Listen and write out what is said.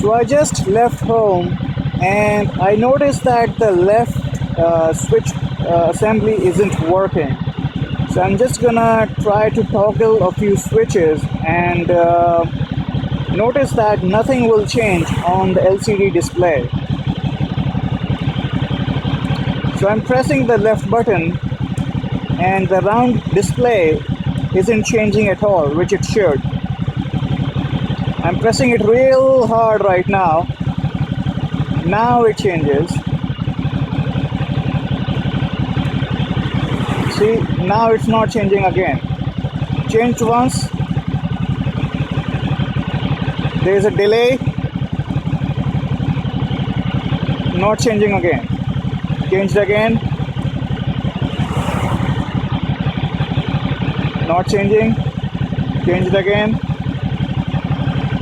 So I just left home and I noticed that the left switch assembly isn't working. So I'm just gonna try to toggle a few switches and notice that nothing will change on the LCD display. So I'm pressing the left button and the round display isn't changing at all, which it should. I'm pressing it real hard right now. Now it changes. See, now it's not changing again. Changed once. There is a delay. Not changing again. Changed again. Not changing. Changed again.